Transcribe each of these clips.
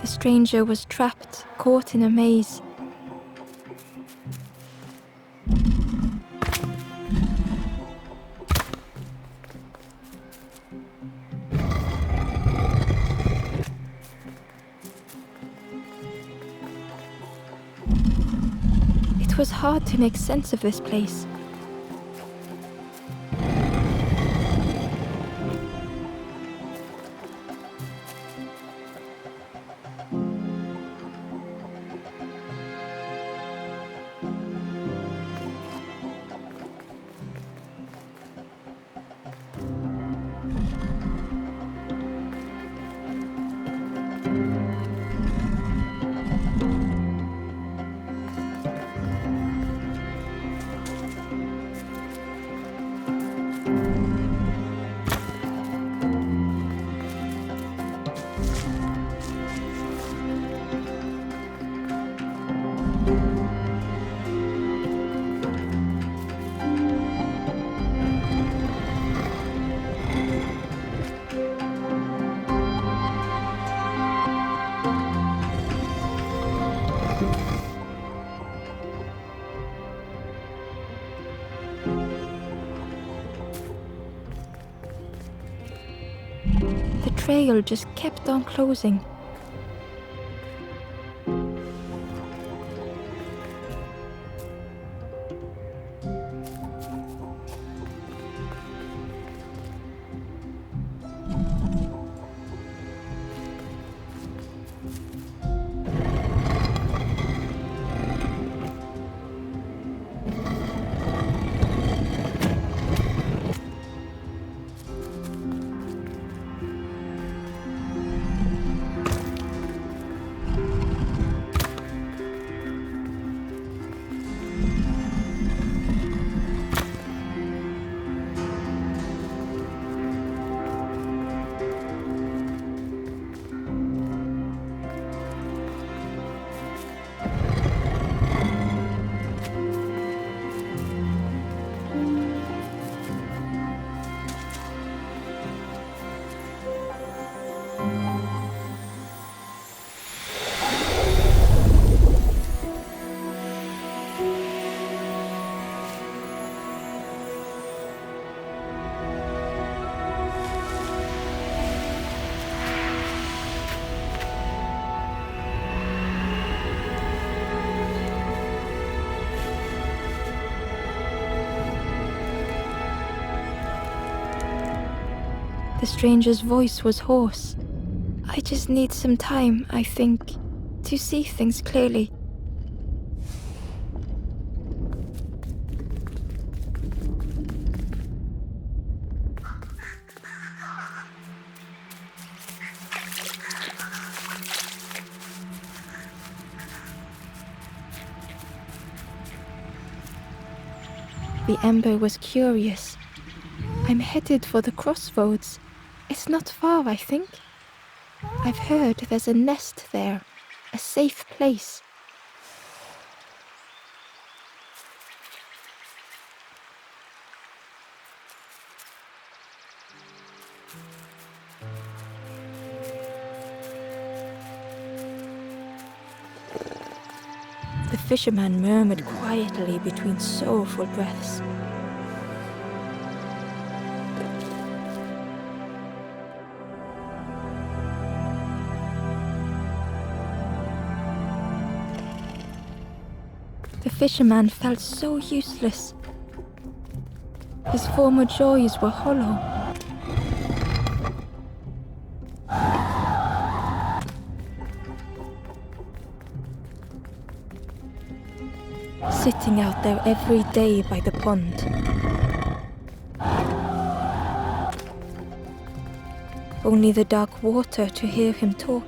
The stranger was trapped, caught in a maze. It was hard to make sense of this place. The trail just kept on closing. The stranger's voice was hoarse. I just need some time, I think, to see things clearly. The ember was curious. I'm headed for the crossroads. It's not far, I think. I've heard there's a nest there, a safe place. The fisherman murmured quietly between sorrowful breaths. The fisherman felt so useless. His former joys were hollow. Sitting out there every day by the pond. Only the dark water to hear him talk.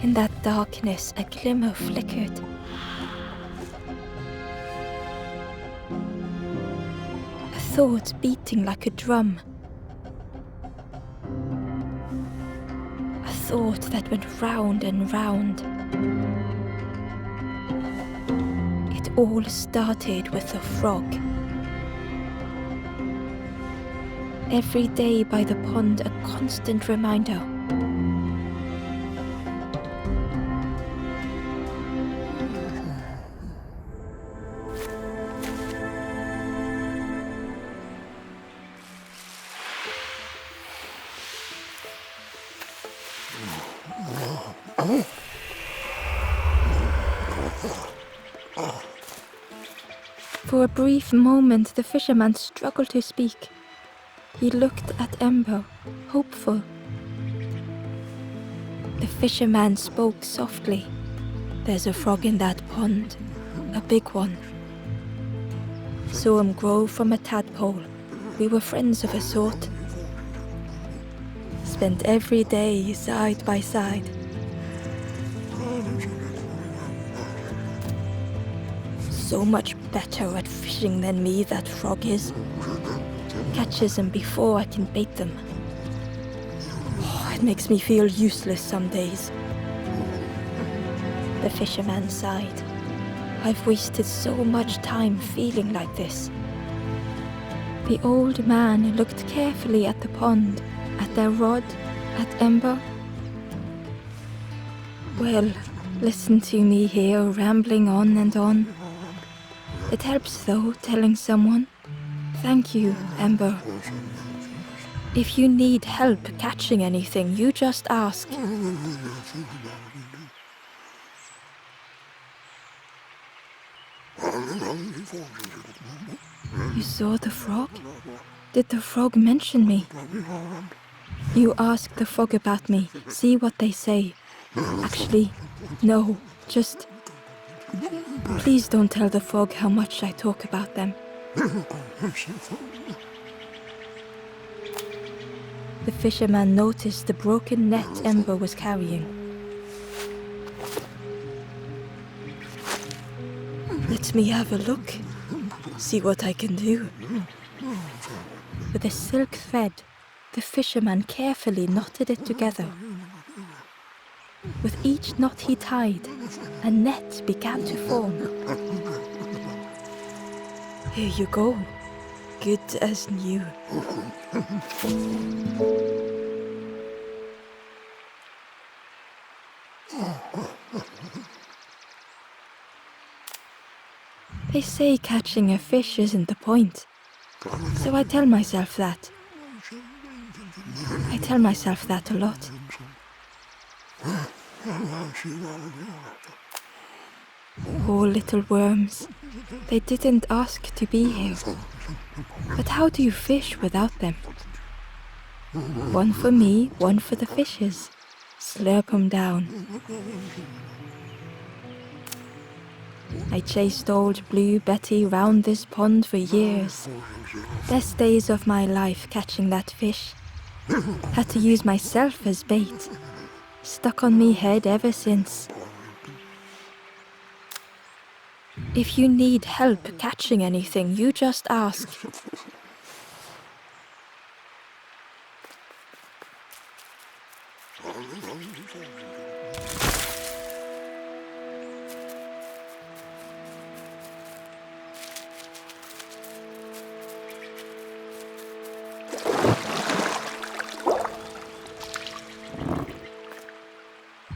In that darkness, a glimmer flickered. A thought beating like a drum. A thought that went round and round. It all started with a frog. Every day by the pond, a constant reminder. For a brief moment, the fisherman struggled to speak. He looked at Ember, hopeful. The fisherman spoke softly. There's a frog in that pond, a big one. Saw him grow from a tadpole. We were friends of a sort. Spent every day side by side. So much better at fishing than me, that frog is. Catches them before I can bait them. Oh, it makes me feel useless some days. The fisherman sighed. I've wasted so much time feeling like this. The old man looked carefully at the pond, at their rod, at Ember. Well, listen to me here, rambling on and on. It helps, though, telling someone. Thank you, Ember. If you need help catching anything, you just ask. You saw the frog? Did the frog mention me? You ask the frog about me, see what they say. Actually, no, just... Please don't tell the frog how much I talk about them. The fisherman noticed the broken net Ember was carrying. Let me have a look, see what I can do. With a silk thread, the fisherman carefully knotted it together. With each knot he tied, a net began to form. Here you go, good as new. They say catching a fish isn't the point, so I tell myself that. I tell myself that a lot. Poor little worms. They didn't ask to be here. But how do you fish without them? One for me, one for the fishes. Slurp 'em down. I chased old Blue Betty round this pond for years. Best days of my life catching that fish. Had to use myself as bait. Stuck on me head ever since. If you need help catching anything, you just ask.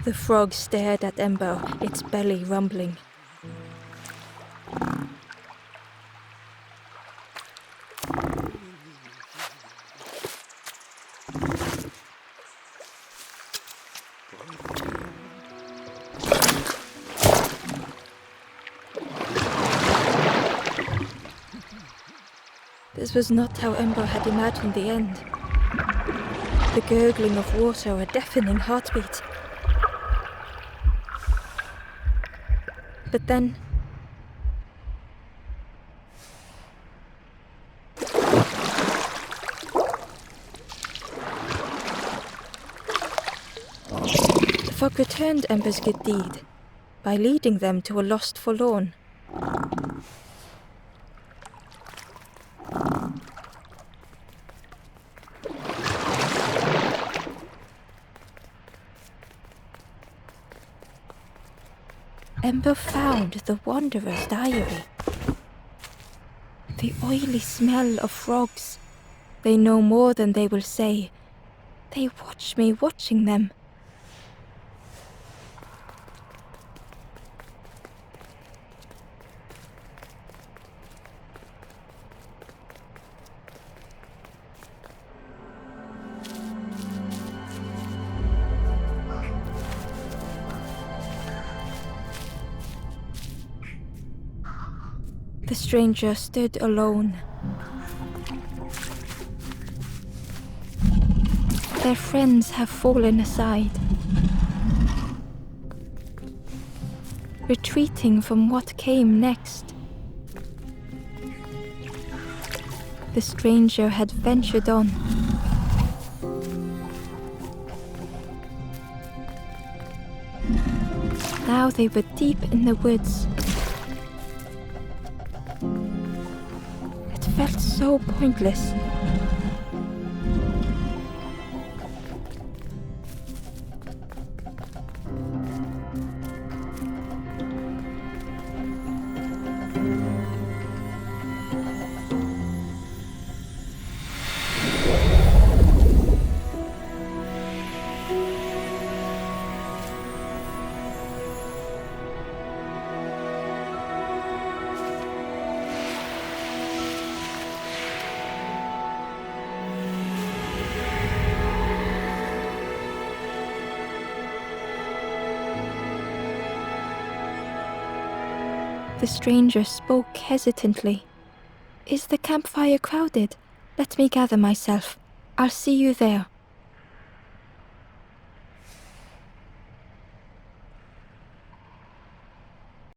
The frog stared at Ember, its belly rumbling. This was not how Ember had imagined the end. The gurgling of water, a deafening heartbeat. But then... the frog returned Ember's good deed by leading them to a lost forlorn. Ember found the Wanderer's diary. The oily smell of frogs. They know more than they will say. They watch me watching them. The stranger stood alone. Their friends have fallen aside, retreating from what came next. The stranger had ventured on. Now they were deep in the woods. It felt so pointless. The stranger spoke hesitantly. "Is the campfire crowded? Let me gather myself. I'll see you there."